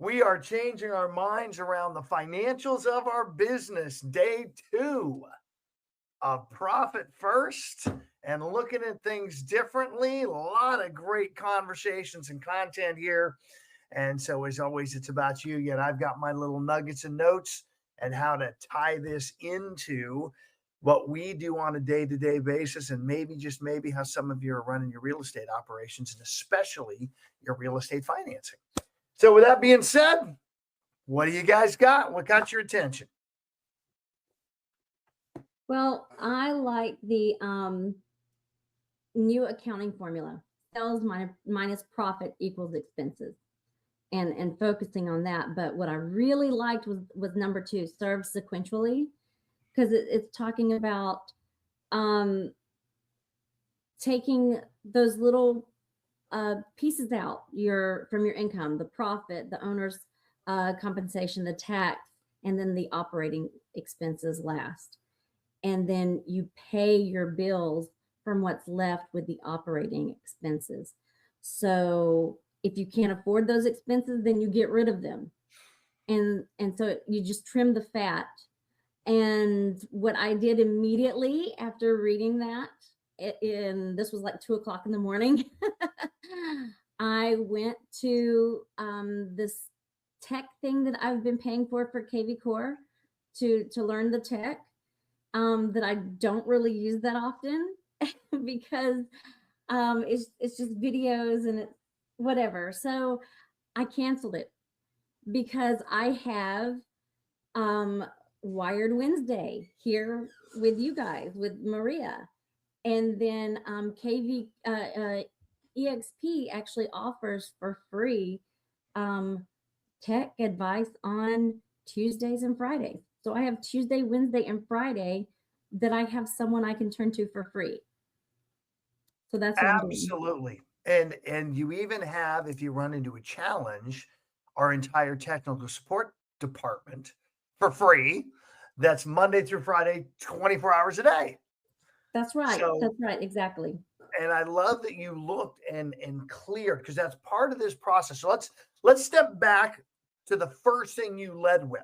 We are changing our minds around the financials of our business. Day 2 of Profit First and looking at things differently. A lot of great conversations and content here. And so, as always, it's about you. Yet I've got my little nuggets and notes and how to tie this into what we do on a day-to-day basis, and maybe, just maybe, how some of you are running your real estate operations, and especially your real estate financing. So with that being said, what do you guys got? What got your attention? Well, I like the new accounting formula. Sales minus profit equals expenses. And focusing on that. But what I really liked was number 2, serve sequentially, because it's talking about taking those little pieces out from your income, the profit, the owner's compensation, the tax, and then the operating expenses last. And then you pay your bills from what's left with the operating expenses. So if you can't afford those expenses, then you get rid of them. And so you just trim the fat. And what I did immediately after reading that, this was like 2:00 in the morning, I went to this tech thing that I've been paying for KV Core to learn the tech that I don't really use that often because it's just videos and it's whatever. So I canceled it because I have Wired Wednesday here with you guys, with Maria. And then KV EXP actually offers for free tech advice on Tuesdays and Fridays. So I have Tuesday, Wednesday, and Friday that I have someone I can turn to for free. So that's what absolutely. And you even have, if you run into a challenge, our entire technical support department for free. That's Monday through Friday, 24 hours a day. That's right. So, that's right. Exactly. And I love that you looked and cleared, because that's part of this process. So let's step back to the first thing you led with,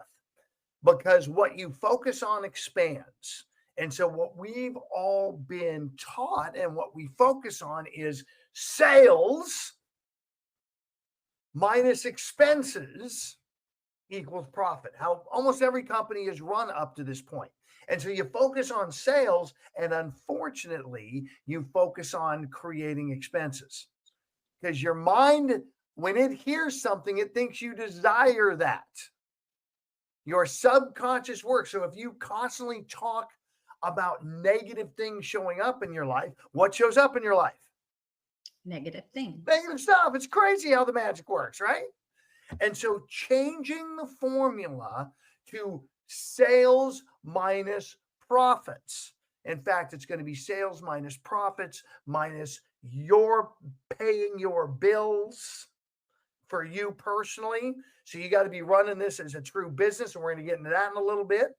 because what you focus on expands. And so what we've all been taught and what we focus on is sales minus expenses equals profit. How almost every company is run up to this point. And so you focus on sales, and unfortunately, you focus on creating expenses, because your mind, when it hears something, it thinks you desire that. Your subconscious works. So if you constantly talk about negative things showing up in your life, what shows up in your life? Negative things. Negative stuff. It's crazy how the magic works, right? And so changing the formula to sales minus profits. In fact, it's going to be sales minus profits minus your paying your bills for you personally. So you got to be running this as a true business, and we're going to get into that in a little bit.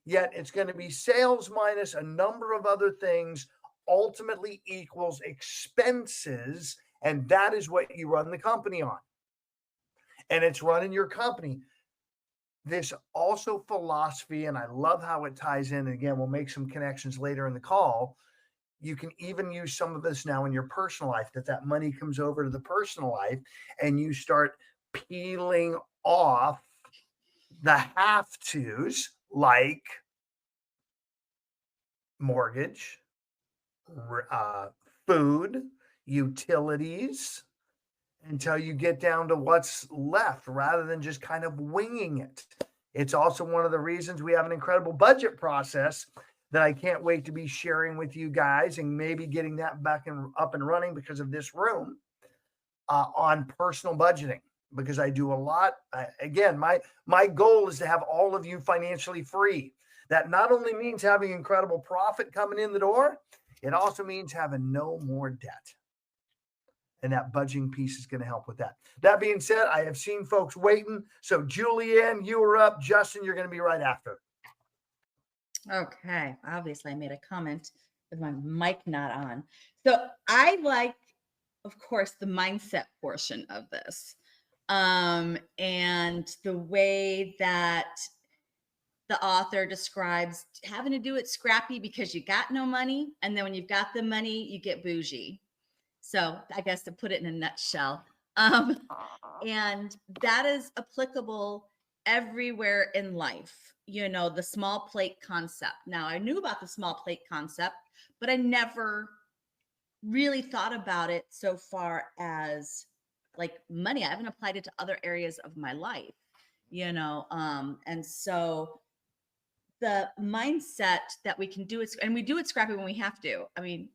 Yet it's going to be sales minus a number of other things ultimately equals expenses, and that is what you run the company on. And it's running your company. This also philosophy, and I love how it ties in. And again, we'll make some connections later in the call. You can even use some of this now in your personal life, that money comes over to the personal life, and you start peeling off the have-tos, like mortgage, food, utilities, until you get down to what's left, rather than just kind of winging it. It's also one of the reasons we have an incredible budget process that I can't wait to be sharing with you guys, and maybe getting that back and up and running because of this room, on personal budgeting, because I do a lot. Again, my goal is to have all of you financially free. That not only means having incredible profit coming in the door, it also means having no more debt. And that budgeting piece is going to help with that. That being said, I have seen folks waiting. So Julianne, you are up. Justin, you're going to be right after. Okay. Obviously, I made a comment with my mic not on. So I like, of course, the mindset portion of this. And the way that the author describes having to do it scrappy because you got no money. And then when you've got the money, you get bougie. So I guess to put it in a nutshell. Um, and that is applicable everywhere in life. You know, the small plate concept. Now, I knew about the small plate concept, but I never really thought about it so far as like money. I haven't applied it to other areas of my life, you know. And so the mindset that we can do it, and we do it scrappy when we have to. I mean,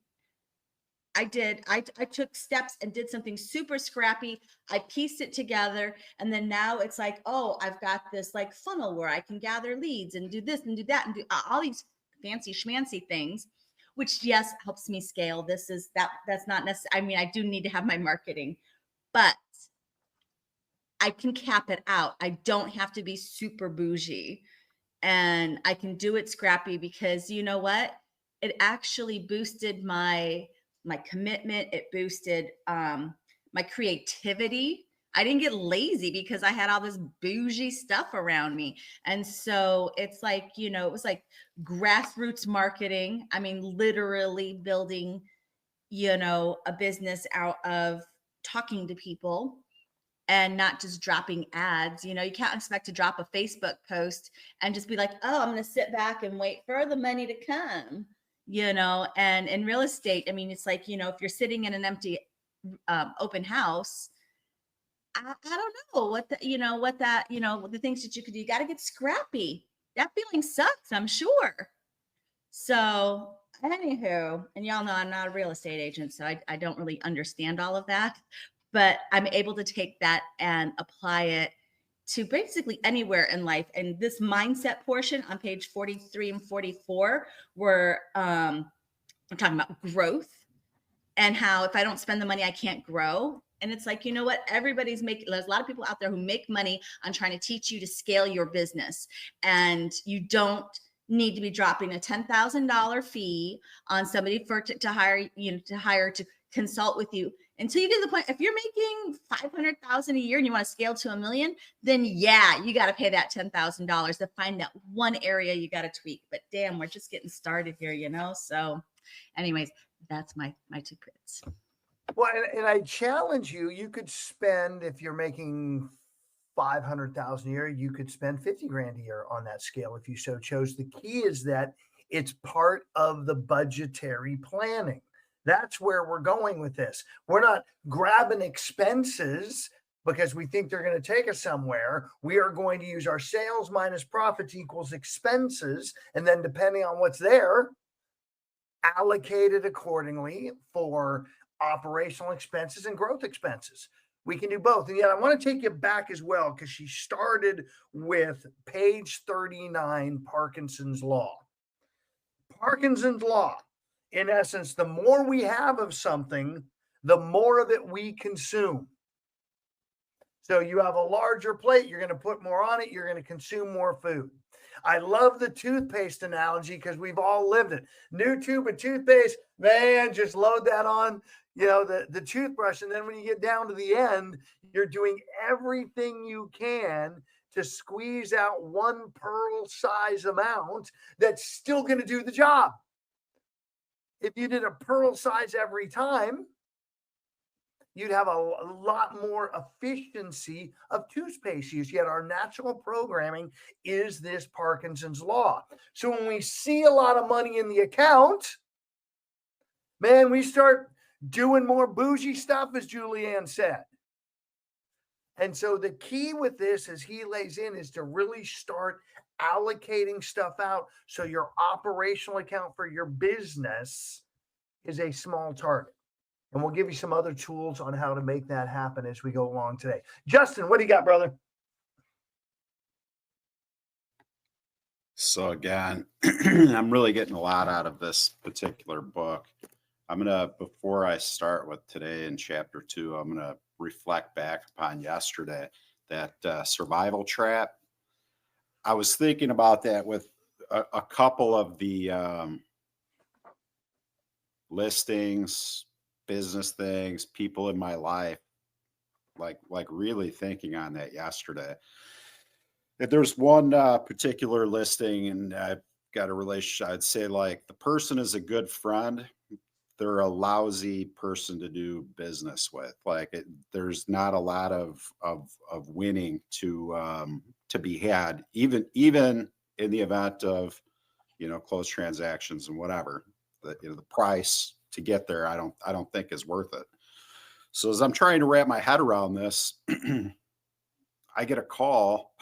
I took steps and did something super scrappy. I pieced it together. And then now it's like, oh, I've got this like funnel where I can gather leads and do this and do that and do all these fancy schmancy things, which yes, helps me scale. That's not necessary. I mean, I do need to have my marketing, but I can cap it out. I don't have to be super bougie, and I can do it scrappy because you know what? It actually boosted my commitment. It boosted my creativity. I didn't get lazy because I had all this bougie stuff around me. And so it's like, you know, it was like grassroots marketing. I mean, literally building, you know, a business out of talking to people and not just dropping ads. You know, you can't expect to drop a Facebook post and just be like, oh, I'm going to sit back and wait for the money to come, you know. And in real estate, I mean, it's like, you know, if you're sitting in an empty open house, I don't know what the, you know, what that, you know, the things that you could do. You got to get scrappy. That feeling sucks, I'm sure. So, anywho, and y'all know I'm not a real estate agent, so I don't really understand all of that, but I'm able to take that and apply it to basically anywhere in life. And this mindset portion on page 43 and 44, where I'm talking about growth and how if I don't spend the money, I can't grow. And it's like, you know what? Everybody's making, there's a lot of people out there who make money on trying to teach you to scale your business. And you don't need to be dropping a $10,000 fee on somebody to hire, you know, to consult with you until you get to the point. If you're making 500,000 a year and you want to scale to $1 million, then yeah, you got to pay that $10,000 to find that one area you got to tweak. But damn, we're just getting started here, you know? So anyways, that's my 2 bits. Well, and I challenge you, you could spend, if you're making 500,000 a year, you could spend 50 grand a year on that scale if you so chose. The key is that it's part of the budgetary planning. That's where we're going with this. We're not grabbing expenses because we think they're going to take us somewhere. We are going to use our sales minus profits equals expenses. And then depending on what's there, allocated accordingly for operational expenses and growth expenses. We can do both. And yet I want to take you back as well because she started with page 39, Parkinson's Law. Parkinson's Law, in essence, the more we have of something, the more of it we consume. So you have a larger plate, you're going to put more on it, you're going to consume more food. I love the toothpaste analogy because we've all lived it. New tube of toothpaste, man, just load that on, you know, the toothbrush. And then when you get down to the end, you're doing everything you can to squeeze out one pearl size amount that's still going to do the job. If you did a pearl size every time, you'd have a lot more efficiency of toothpaste use. Yet our natural programming is this Parkinson's Law. So when we see a lot of money in the account, man, we start doing more bougie stuff, as Julianne said. And so the key with this, as he lays in, is to really start allocating stuff out so your operational account for your business is a small target. And we'll give you some other tools on how to make that happen as we go along today. Justin, what do you got, brother? So again, I'm really getting a lot out of this particular book. Before I start with today in chapter 2, I'm going to reflect back upon yesterday, that survival trap. I was thinking about that with a couple of the listings, business things, people in my life like really thinking on that yesterday. If there's one particular listing, and I've got a relationship, I'd say like the person is a good friend. They're a lousy person to do business with. There's not a lot of winning to be had, even in the event of closed transactions and whatever. The price to get there, I don't think is worth it. So as I'm trying to wrap my head around this, I get a call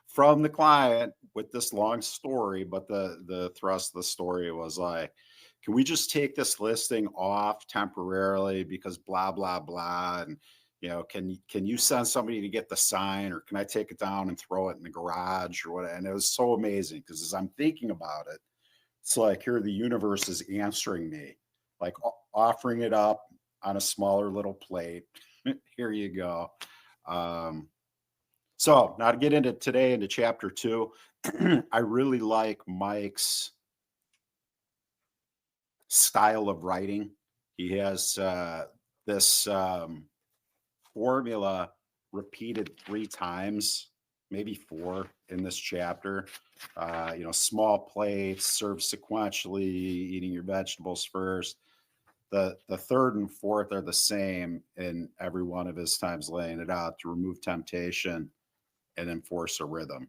from the client with this long story, but the thrust of the story was like, can we just take this listing off temporarily because blah blah blah, and can you send somebody to get the sign, or can I take it down and throw it in the garage or what? And it was so amazing because as I'm thinking about it, it's like here the universe is answering me, like offering it up on a smaller little plate. Here you go. So now to get into chapter 2, I really like Mike's style of writing. He has this formula repeated 3 times, maybe 4 in this chapter. Small plates, serve sequentially, eating your vegetables first. The third and fourth are the same in every one of his times laying it out: to remove temptation and enforce a rhythm.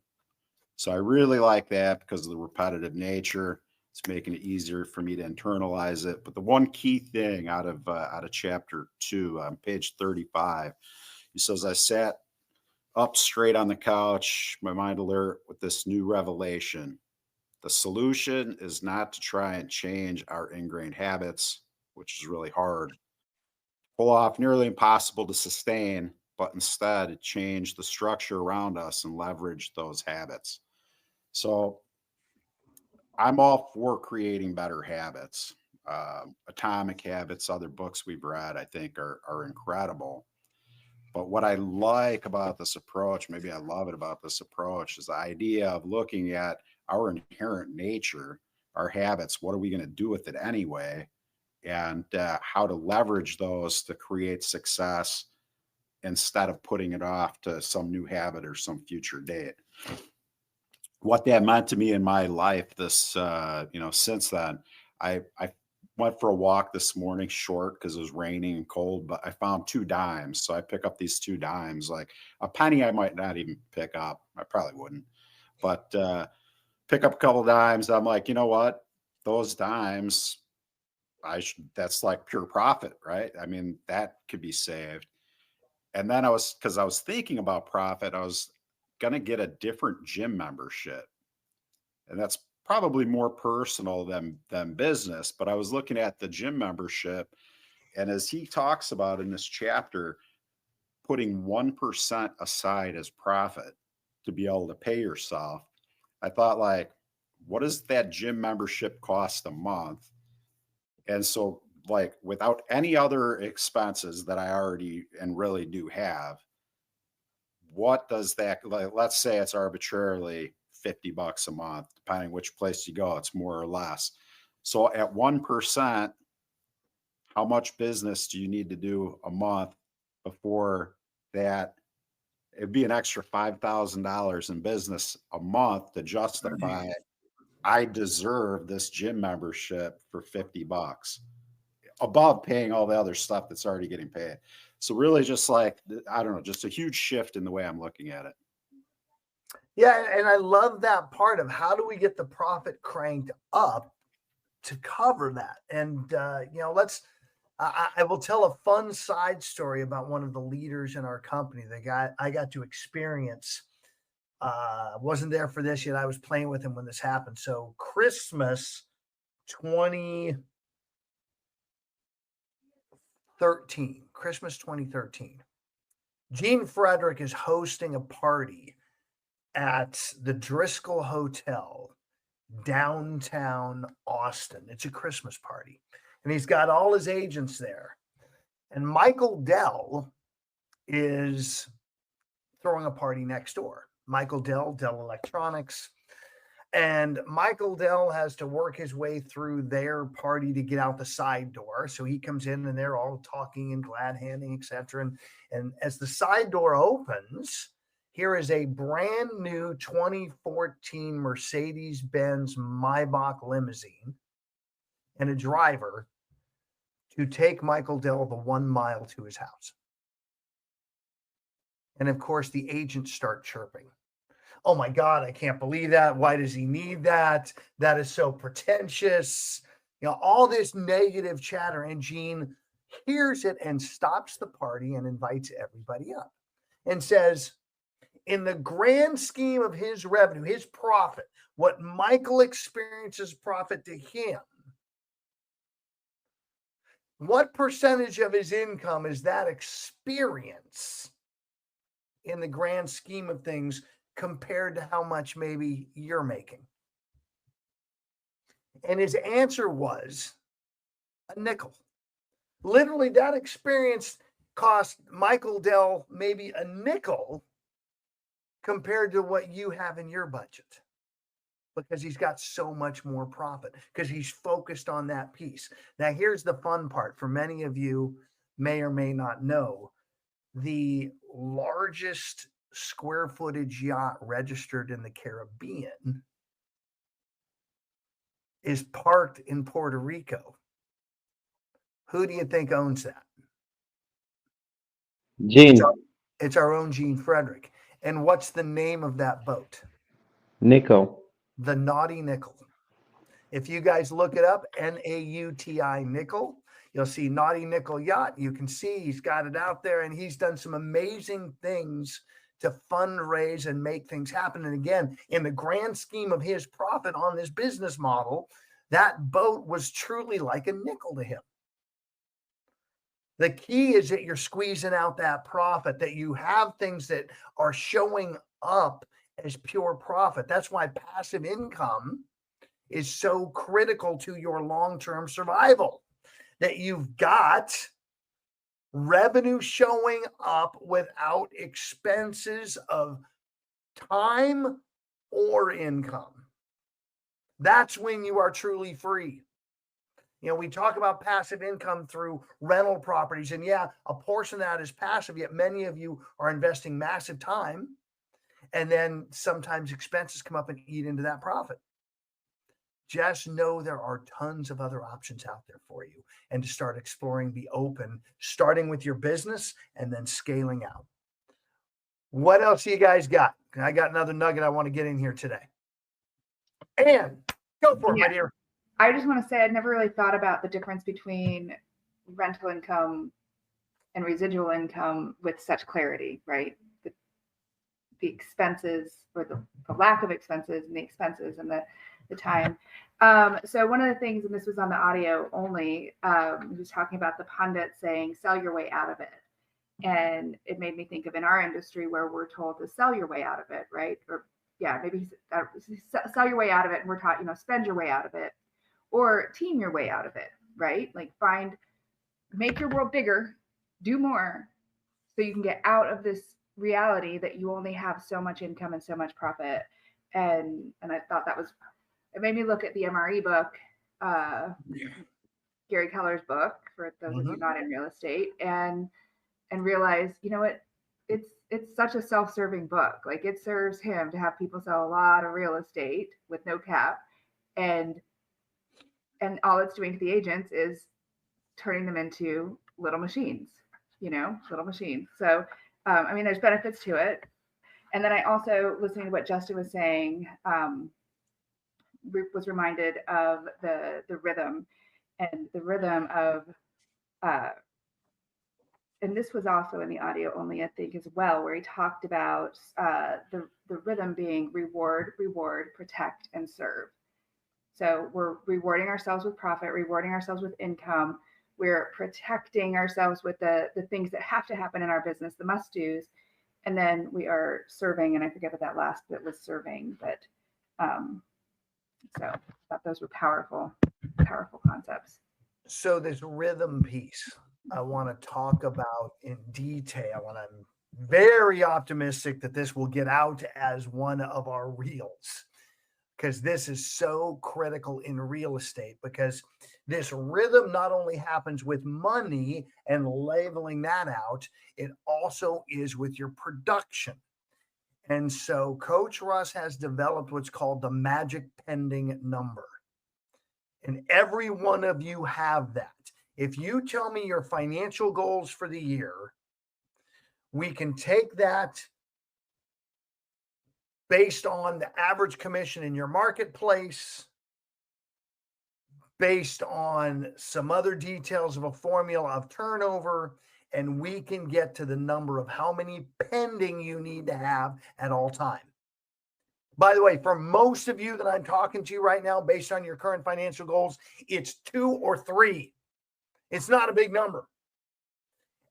So I really like that because of the repetitive nature. It's making it easier for me to internalize it. But the one key thing out of chapter 2 on page 35, he says, I sat up straight on the couch, my mind alert with this new revelation. The solution is not to try and change our ingrained habits, which is really hard, pull off, nearly impossible to sustain, but instead change the structure around us and leverage those habits. So I'm all for creating better habits. Atomic Habits, other books we've read, I think are incredible. But what I like about this approach, maybe I love it about this approach, is the idea of looking at our inherent nature, our habits. What are we going to do with it anyway? And how to leverage those to create success instead of putting it off to some new habit or some future date. What that meant to me in my life since then, I went for a walk this morning, short because it was raining and cold, but I found 2 dimes. So I pick up these 2 dimes, like a penny I might not even pick up. I probably wouldn't, but pick up a couple dimes. I'm like, you know what? Those dimes, that's like pure profit, right? I mean, that could be saved. And then because I was thinking about profit, I was going to get a different gym membership. And that's probably more personal than business. But I was looking at the gym membership. And as he talks about in this chapter, putting 1% aside as profit to be able to pay yourself, I thought, like, what does that gym membership cost a month? And so, like, without any other expenses that I already and really do have, what does that, like, let's say it's arbitrarily $50 a month, depending which place you go, it's more or less. So at 1%, how much business do you need to do a month before that? It'd be an extra $5,000 in business a month to justify I deserve this gym membership for $50 above paying all the other stuff that's already getting paid. So really just like, I don't know, just a huge shift in the way I'm looking at it. Yeah. And I love that part of how do we get the profit cranked up to cover that? And, I will tell a fun side story about one of the leaders in our company. The guy I got to experience, wasn't there for this yet. I was playing with him when this happened. So Christmas 2013, Gene Frederick is hosting a party at the Driscoll Hotel, downtown Austin. It's a Christmas party. And he's got all his agents there. And Michael Dell is throwing a party next door. Michael Dell Electronics. And Michael Dell has to work his way through their party to get out the side door. So he comes in and they're all talking and glad handing, etc. And as the side door opens, here is a brand new 2014 Mercedes-Benz Maybach limousine and a driver to take Michael Dell the 1 mile to his house. And of course, the agents start chirping. Oh my God, I can't believe that. Why does he need that? That is so pretentious. All this negative chatter. And Gene hears it and stops the party and invites everybody up and says, in the grand scheme of his revenue, his profit, what Michael experiences profit to him, what percentage of his income is that experience in the grand scheme of things compared to how much maybe you're making? And his answer was a nickel. Literally, that experience cost Michael Dell maybe a nickel compared to what you have in your budget, because he's got so much more profit, because he's focused on that piece. Now, here's the fun part. For many of you may or may not know, the largest square footage yacht registered in the Caribbean is parked in Puerto Rico. Who do you think owns that? Gene. It's our own Gene Frederick. And what's the name of that boat? Nickel. The Naughty Nickel. If you guys look it up, Nauti Nickel, you'll see Naughty Nickel Yacht. You can see he's got it out there, and he's done some amazing things to fundraise and make things happen. And again, in the grand scheme of his profit on this business model, that boat was truly like a nickel to him. The key is that you're squeezing out that profit, that you have things that are showing up as pure profit. That's why passive income is so critical to your long-term survival, that you've got revenue showing up without expenses of time or income. That's when you are truly free. We talk about passive income through rental properties, and yeah, a portion of that is passive, yet many of you are investing massive time, and then sometimes expenses come up and eat into that profit. Just know there are tons of other options out there for you, and to start exploring, be open, starting with your business and then scaling out. What else you guys got? I got another nugget I want to get in here today. And go for it, my dear. I just want to say I'd never really thought about the difference between rental income and residual income with such clarity, right? The expenses, or the lack of expenses, and the expenses and the time. So one of the things, and this was on the audio only, he was talking about the pundit saying, sell your way out of it. And it made me think of in our industry where we're told to sell your way out of it, right? Or maybe sell your way out of it. And we're taught, spend your way out of it, or team your way out of it, right? Like make your world bigger, do more, so you can get out of this reality that you only have so much income and so much profit. And I thought it made me look at the MRE book, Gary Keller's book, for those of you not in real estate, and realize, it's such a self-serving book. Like, it serves him to have people sell a lot of real estate with no cap, and all it's doing to the agents is turning them into little machines, little machines. So, there's benefits to it. And then I also, listening to what Justin was saying, was reminded of the rhythm, and the rhythm of, and this was also in the audio only, I think, as well, where he talked about the rhythm being reward, protect, and serve. So we're rewarding ourselves with profit, rewarding ourselves with income. We're protecting ourselves with the things that have to happen in our business, the must-dos. And then we are serving, and I forget what that last bit was, serving, but so I thought those were powerful concepts. So this rhythm piece I want to talk about in detail, and I'm very optimistic that this will get out as one of our reels. because this is so critical in real estate, because this rhythm not only happens with money and labeling that out, it also is with your production. And so Coach Russ has developed what's called the magic pending number. And every one of you have that. If you tell me your financial goals for the year, we can take that based on the average commission in your marketplace, based on some other details of a formula of turnover, and we can get to the number of how many pending you need to have at all time. By the way, for most of you that I'm talking to right now, based on your current financial goals, it's 2 or 3. It's not a big number.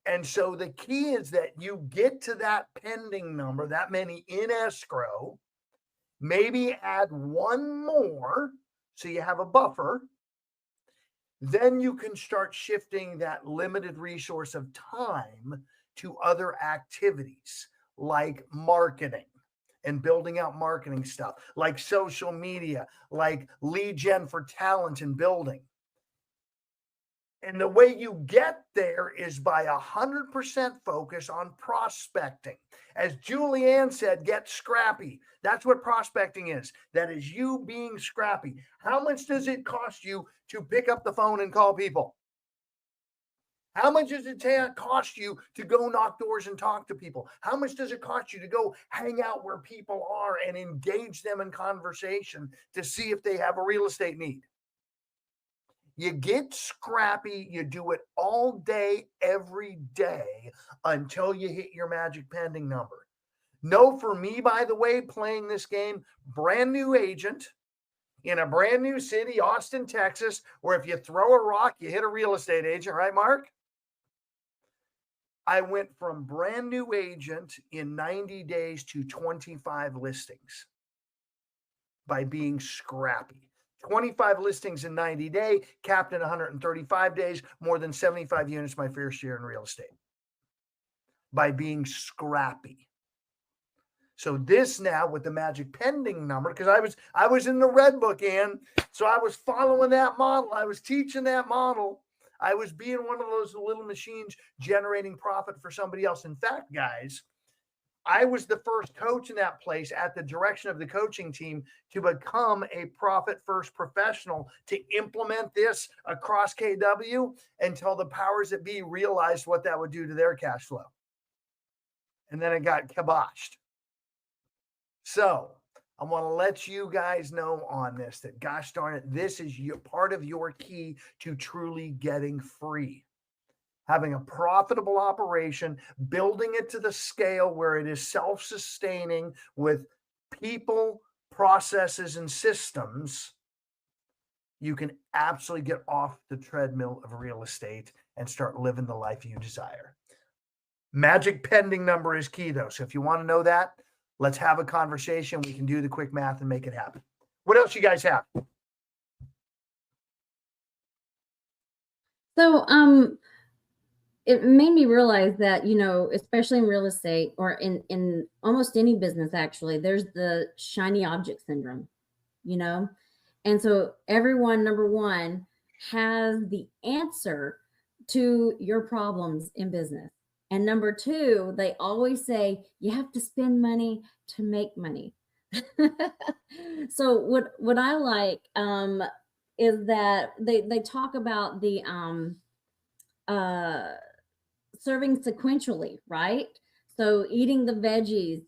And so the key is that you get to that pending number, that many in escrow, maybe add one more so you have a buffer. Then you can start shifting that limited resource of time to other activities like marketing and building out marketing stuff, like social media, like lead gen for talent and building. And the way you get there is by 100% focus on prospecting. As Julianne said, get scrappy. That's what prospecting is. That is you being scrappy. How much does it cost you to pick up the phone and call people? How much does it cost you to go knock doors and talk to people? How much does it cost you to go hang out where people are and engage them in conversation to see if they have a real estate need? You get scrappy, you do it all day, every day until you hit your magic pending number. No, for me, by the way, playing this game, brand new agent in a brand new city, Austin, Texas, where if you throw a rock, you hit a real estate agent, right, Mark? I went from brand new agent in 90 days to 25 listings by being scrappy. 25 listings in 90 days, capped in 135 days, more than 75 units, my fair share in real estate, by being scrappy. So this now with the magic pending number, because I was in the red book, Ann, so I was following that model. I was teaching that model. I was being one of those little machines generating profit for somebody else. In fact, guys, I was the first coach in that place at the direction of the coaching team to become a profit first professional to implement this across KW until the powers that be realized what that would do to their cash flow. And then it got kiboshed. So I want to let you guys know on this that, gosh darn it, this is part of your key to truly getting free. Having a profitable operation, building it to the scale where it is self-sustaining with people, processes, and systems, you can absolutely get off the treadmill of real estate and start living the life you desire. Magic pending number is key, though. So if you want to know that, let's have a conversation. We can do the quick math and make it happen. What else you guys have? So, it made me realize that, especially in real estate or in almost any business, actually, there's the shiny object syndrome, And so everyone, number one, has the answer to your problems in business. And number two, they always say you have to spend money to make money. So what I like is that they talk about the serving sequentially, right? So eating the veggies,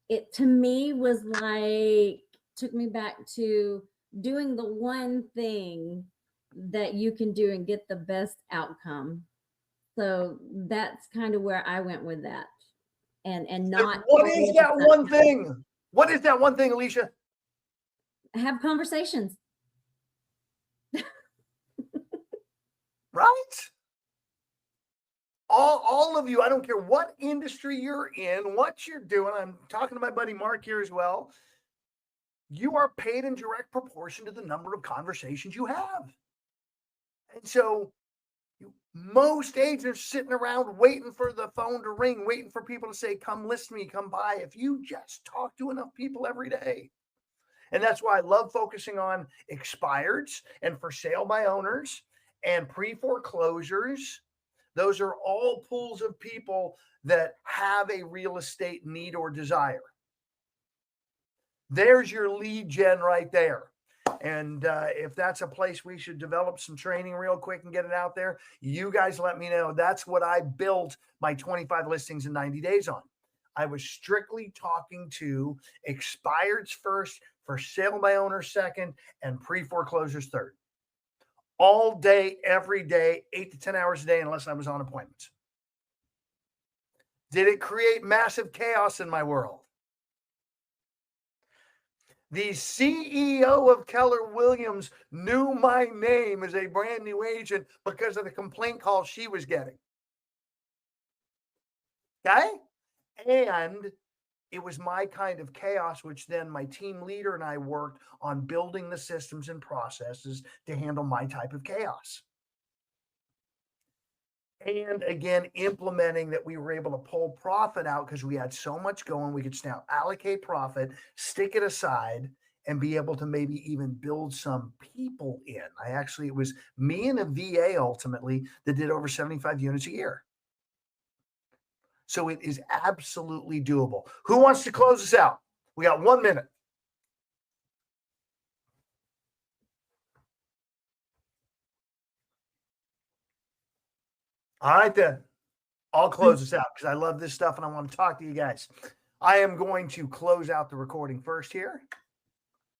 it to me was like, took me back to doing the one thing that you can do and get the best outcome. So that's kind of where I went with that. And not what is that one thing? What is that one thing, Alicia? Have conversations. Right? All of you, I don't care what industry you're in, what you're doing. I'm talking to my buddy Mark here as well. You are paid in direct proportion to the number of conversations you have. And so most agents are sitting around waiting for the phone to ring, waiting for people to say, come list me, come buy. If you just talk to enough people every day. And that's why I love focusing on expireds and for sale by owners and pre-foreclosures. Those are all pools of people that have a real estate need or desire. There's your lead gen right there. And if that's a place we should develop some training real quick and get it out there, you guys let me know. That's what I built my 25 listings in 90 days on. I was strictly talking to expireds first, for sale by owner second, and pre-foreclosures third. All day, every day, 8 to 10 hours a day, unless I was on appointments. Did it create massive chaos in my world? The CEO of Keller Williams knew my name as a brand new agent because of the complaint call she was getting. Okay? And it was my kind of chaos, which then my team leader and I worked on building the systems and processes to handle my type of chaos. And again, implementing that we were able to pull profit out because we had so much going. We could now allocate profit, stick it aside, and be able to maybe even build some people in. It was me and a VA ultimately that did over 75 units a year. So it is absolutely doable. Who wants to close us out? We got 1 minute. All right, then. I'll close this out because I love this stuff and I want to talk to you guys. I am going to close out the recording first here.